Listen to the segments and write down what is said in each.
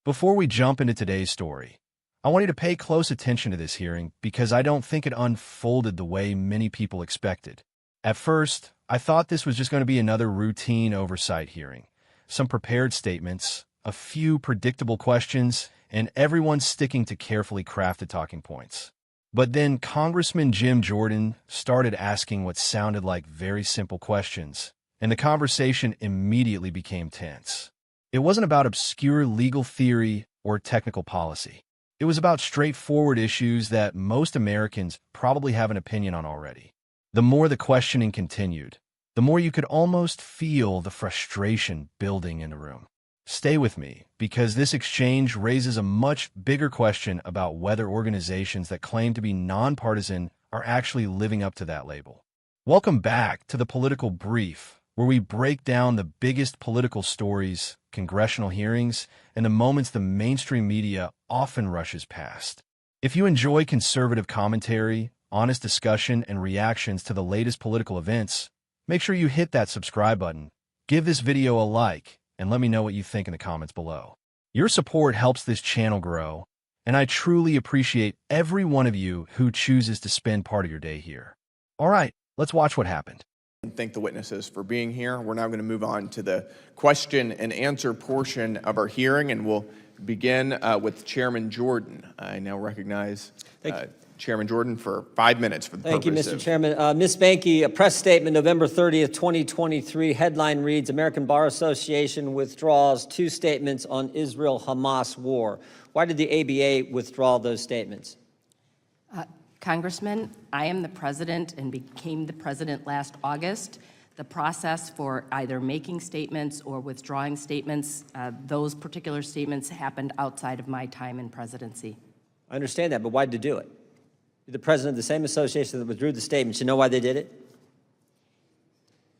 Before we jump into today's story, I want you to pay close attention to this hearing because I don't think it unfolded the way many people expected. At first, I thought this was just going to be another routine oversight hearing. Some prepared statements, a few predictable questions, and everyone sticking to carefully crafted talking points. But then Congressman Jim Jordan started asking what sounded like very simple questions, and the conversation immediately became tense. It wasn't about obscure legal theory or technical policy. It was about straightforward issues that most Americans probably have an opinion on already. The more the questioning continued, the more you could almost feel the frustration building in the room. Stay with me, because this exchange raises a much bigger question about whether organizations that claim to be nonpartisan are actually living up to that label. Welcome back to the Political Brief, where we break down the biggest political stories, congressional hearings, and the moments the mainstream media often rushes past. If you enjoy conservative commentary, honest discussion, and reactions to the latest political events, make sure you hit that subscribe button, give this video a like, and let me know what you think in the comments below. Your support helps this channel grow, and I truly appreciate every one of you who chooses to spend part of your day here. All right, let's watch what happened. Thank the witnesses for being here. We're now going to move on to the question and answer portion of our hearing, and we'll begin with Chairman Jordan. I now recognize Chairman Jordan for 5 minutes for the purpose of... Thank you, Mr. Chairman. Ms. Banky, a press statement November 30th, 2023. Headline reads, American Bar Association withdraws 2 statements on Israel-Hamas war. Why did the ABA withdraw those statements? Congressman, I am the president and became the president last August. The process for either making statements or withdrawing statements, those particular statements happened outside of my time in presidency. I understand that, but why did you do it? You're the president of the same association that withdrew the statements. You know why they did it?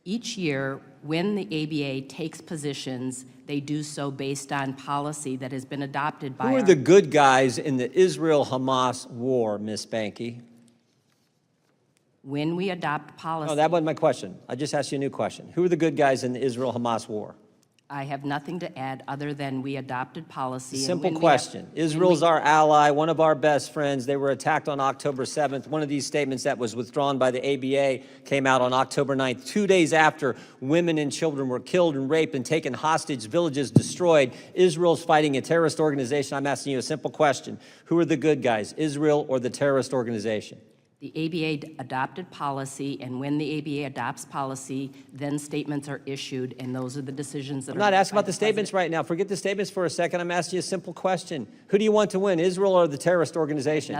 Each year, when the ABA takes positions, they do so based on policy that has been adopted by... Who are the good guys in the Israel-Hamas war, Ms. Banky? When we adopt policy... No, that wasn't my question. I just asked you a new question. Who are the good guys in the Israel-Hamas war? I have nothing to add other than we adopted policy. Simple question. Israel's our ally, one of our best friends. They were attacked on October 7th. One of these statements that was withdrawn by the ABA came out on October 9th, 2 days after women and children were killed and raped and taken hostage, villages destroyed. Israel's fighting a terrorist organization. I'm asking you a simple question. Who are the good guys, Israel or the terrorist organization? The ABA adopted policy, and when the ABA adopts policy, then statements are issued, and those are the decisions that I'm not asking about the statements right now. Forget the statements for a second. I'm asking you a simple question. Who do you want to win, Israel or the terrorist organization?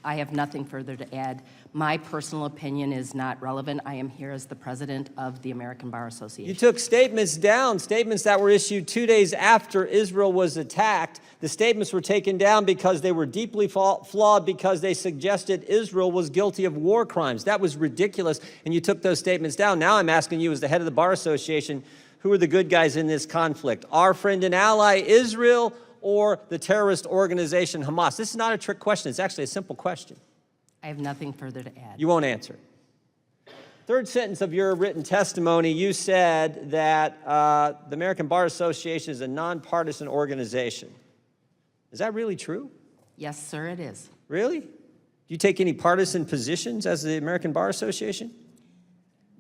I have nothing further to add. My personal opinion is not relevant. I am here as the president of the American Bar Association. You took statements down, statements that were issued 2 days after Israel was attacked. The statements were taken down because they were deeply flawed, because they suggested Israel was guilty of war crimes. That was ridiculous, and you took those statements down. Now I'm asking you, as the head of the Bar Association, who are the good guys in this conflict? Our friend and ally, Israel, or the terrorist organization Hamas? This is not a trick question. It's actually a simple question. I have nothing further to add. You won't answer. Third sentence of your written testimony, you said that the American Bar Association is a nonpartisan organization. Is that really true? Yes, sir, it is. Really? Do you take any partisan positions as the American Bar Association?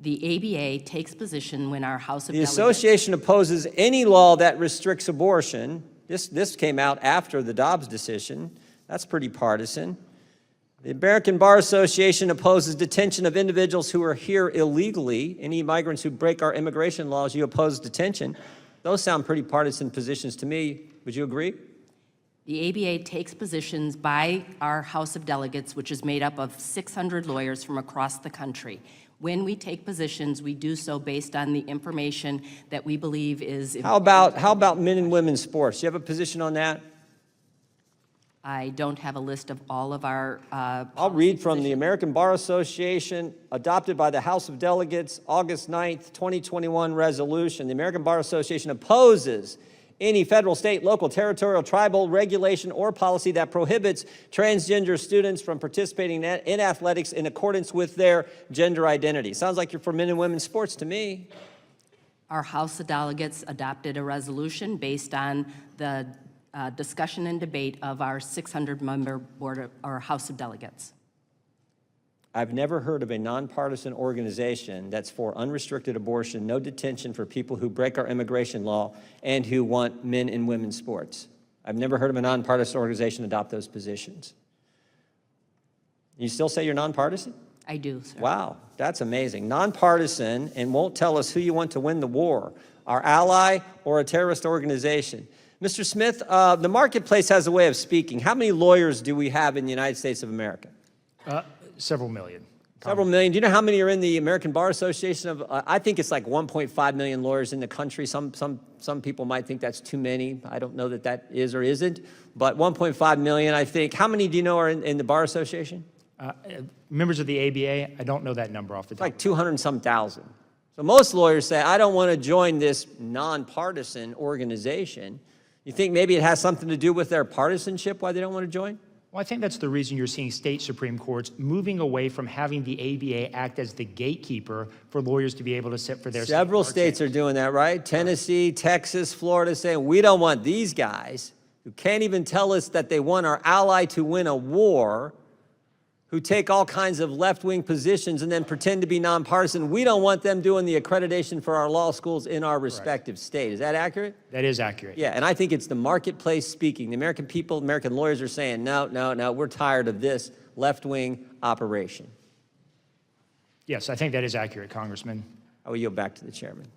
The ABA takes position when our House of The Delegates... association opposes any law that restricts abortion. This came out after the Dobbs decision. That's pretty partisan. The American Bar Association opposes detention of individuals who are here illegally. Any migrants who break our immigration laws, you oppose detention. Those sound pretty partisan positions to me. Would you agree? The ABA takes positions by our House of Delegates, which is made up of 600 lawyers from across the country. When we take positions, we do so based on the information that we believe is... How about men and women's sports? Do you have a position on that? I don't have a list of all of our... I'll read from the American Bar Association, adopted by the House of Delegates, August 9th, 2021 resolution. The American Bar Association opposes any federal, state, local, territorial, tribal regulation or policy that prohibits transgender students from participating in athletics in accordance with their gender identity. Sounds like you're for men and women's sports to me. Our House of Delegates adopted a resolution based on the discussion and debate of our 600-member board or House of Delegates. I've never heard of a nonpartisan organization that's for unrestricted abortion, no detention for people who break our immigration law, and who want men and women's sports. I've never heard of a nonpartisan organization adopt those positions. You still say you're nonpartisan? I do, sir. Wow, that's amazing. Nonpartisan, and won't tell us who you want to win the war, our ally or a terrorist organization. Mr. Smith, the marketplace has a way of speaking. How many lawyers do we have in the United States of America? Several million. Several million. Do you know how many are in the American Bar Association? I think it's like 1.5 million lawyers in the country. Some people might think that's too many. I don't know that that is or isn't, but 1.5 million, I think. How many do you know are in the Bar Association? Members of the ABA, I don't know that number off the top. Like 200 and some thousand. So most lawyers say, I don't want to join this nonpartisan organization. You think maybe it has something to do with their partisanship, why they don't want to join? Well, I think that's the reason you're seeing state Supreme Courts moving away from having the ABA act as the gatekeeper for lawyers to be able to sit for their Several states are doing that, right? Tennessee, Texas, Florida saying, we don't want these guys who can't even tell us that they want our ally to win a war, who take all kinds of left-wing positions and then pretend to be nonpartisan. We don't want them doing the accreditation for our law schools in our respective state. Is that accurate? That is accurate. Yeah, and I think it's the marketplace speaking. The American people, American lawyers are saying, no, we're tired of this left-wing operation. Yes, I think that is accurate, Congressman. I will yield back to the chairman.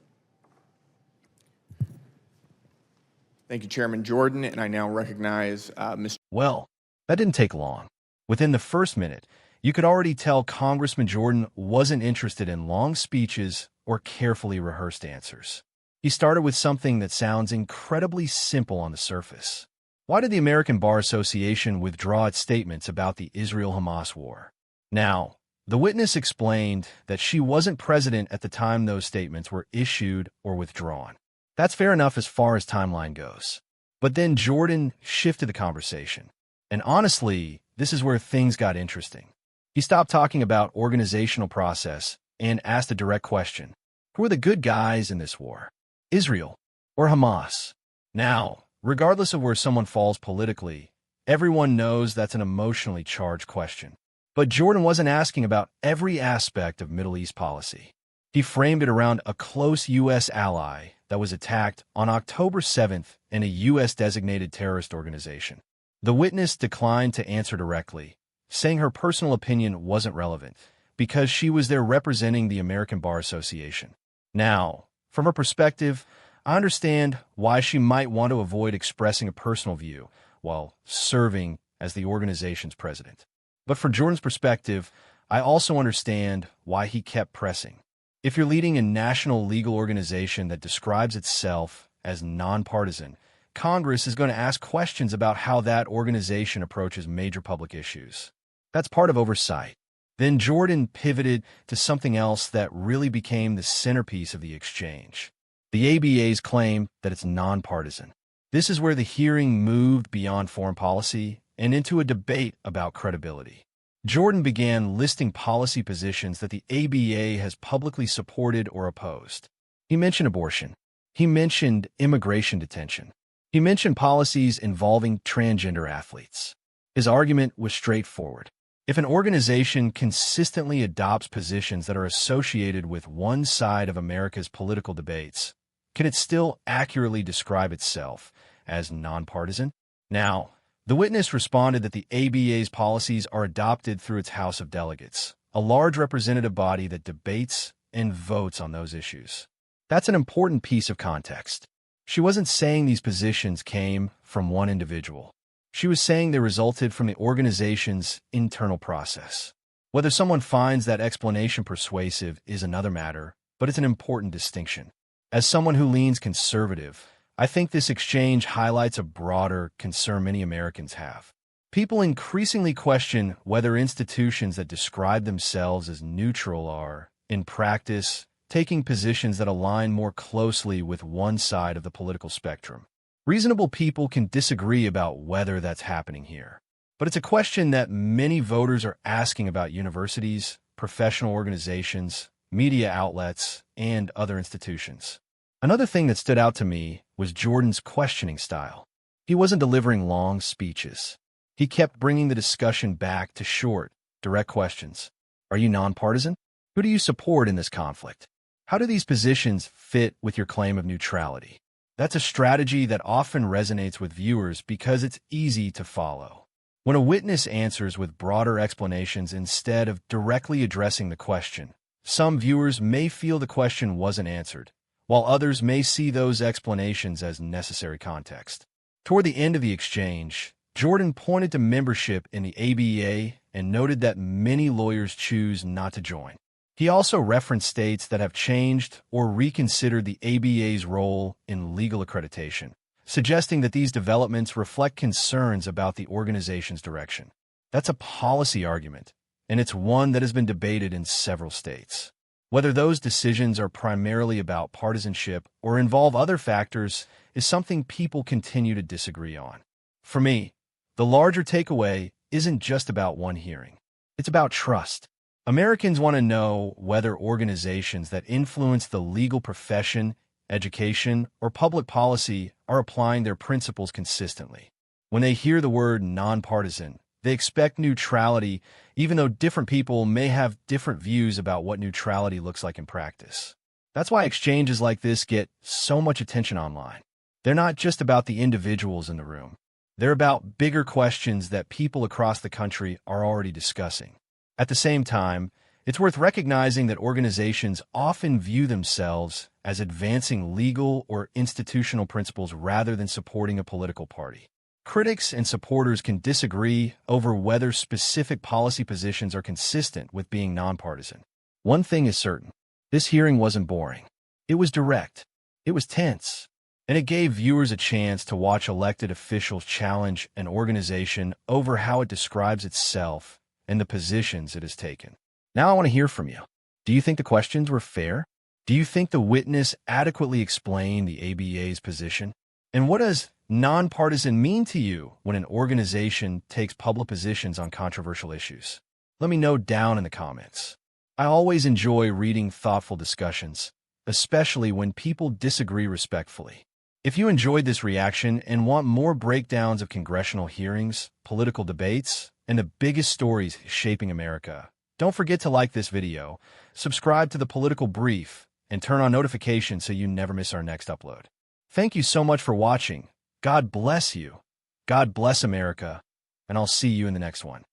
Thank you, Chairman Jordan, and I now recognize Mr. Well, that didn't take long. Within the first minute, you could already tell Congressman Jordan wasn't interested in long speeches or carefully rehearsed answers. He started with something that sounds incredibly simple on the surface. Why did the American Bar Association withdraw its statements about the Israel-Hamas war? Now, the witness explained that she wasn't president at the time those statements were issued or withdrawn. That's fair enough as far as timeline goes. But then Jordan shifted the conversation. And honestly, this is where things got interesting. He stopped talking about organizational process and asked a direct question. Who are the good guys in this war? Israel or Hamas? Now, regardless of where someone falls politically, everyone knows that's an emotionally charged question. But Jordan wasn't asking about every aspect of Middle East policy. He framed it around a close U.S. ally that was attacked on October 7th in a U.S.-designated terrorist organization. The witness declined to answer directly, saying her personal opinion wasn't relevant because she was there representing the American Bar Association. Now, from her perspective, I understand why she might want to avoid expressing a personal view while serving as the organization's president. But from Jordan's perspective, I also understand why he kept pressing. If you're leading a national legal organization that describes itself as nonpartisan, Congress is going to ask questions about how that organization approaches major public issues. That's part of oversight. Then Jordan pivoted to something else that really became the centerpiece of the exchange. The ABA's claim that it's nonpartisan. This is where the hearing moved beyond foreign policy and into a debate about credibility. Jordan began listing policy positions that the ABA has publicly supported or opposed. He mentioned abortion. He mentioned immigration detention. He mentioned policies involving transgender athletes. His argument was straightforward. If an organization consistently adopts positions that are associated with one side of America's political debates, can it still accurately describe itself as nonpartisan? Now, the witness responded that the ABA's policies are adopted through its House of Delegates, a large representative body that debates and votes on those issues. That's an important piece of context. She wasn't saying these positions came from one individual. She was saying they resulted from the organization's internal process. Whether someone finds that explanation persuasive is another matter, but it's an important distinction. As someone who leans conservative, I think this exchange highlights a broader concern many Americans have. People increasingly question whether institutions that describe themselves as neutral are, in practice, taking positions that align more closely with one side of the political spectrum. Reasonable people can disagree about whether that's happening here, but it's a question that many voters are asking about universities, professional organizations, media outlets, and other institutions. Another thing that stood out to me was Jordan's questioning style. He wasn't delivering long speeches. He kept bringing the discussion back to short, direct questions. Are you nonpartisan? Who do you support in this conflict? How do these positions fit with your claim of neutrality? That's a strategy that often resonates with viewers because it's easy to follow. When a witness answers with broader explanations instead of directly addressing the question, some viewers may feel the question wasn't answered, while others may see those explanations as necessary context. Toward the end of the exchange, Jordan pointed to membership in the ABA and noted that many lawyers choose not to join. He also referenced states that have changed or reconsidered the ABA's role in legal accreditation, suggesting that these developments reflect concerns about the organization's direction. That's a policy argument, and it's one that has been debated in several states. Whether those decisions are primarily about partisanship or involve other factors is something people continue to disagree on. For me, the larger takeaway isn't just about one hearing. It's about trust. Americans want to know whether organizations that influence the legal profession, education, or public policy are applying their principles consistently. When they hear the word nonpartisan, they expect neutrality, even though different people may have different views about what neutrality looks like in practice. That's why exchanges like this get so much attention online. They're not just about the individuals in the room. They're about bigger questions that people across the country are already discussing. At the same time, it's worth recognizing that organizations often view themselves as advancing legal or institutional principles rather than supporting a political party. Critics and supporters can disagree over whether specific policy positions are consistent with being nonpartisan. One thing is certain: this hearing wasn't boring. It was direct. It was tense. And it gave viewers a chance to watch elected officials challenge an organization over how it describes itself and the positions it has taken. Now I want to hear from you. Do you think the questions were fair? Do you think the witness adequately explained the ABA's position? And what does nonpartisan mean to you when an organization takes public positions on controversial issues? Let me know down in the comments. I always enjoy reading thoughtful discussions, especially when people disagree respectfully. If you enjoyed this reaction and want more breakdowns of congressional hearings, political debates, and the biggest stories shaping America, don't forget to like this video, subscribe to The Political Brief, and turn on notifications so you never miss our next upload. Thank you so much for watching. God bless you. God bless America, and I'll see you in the next one.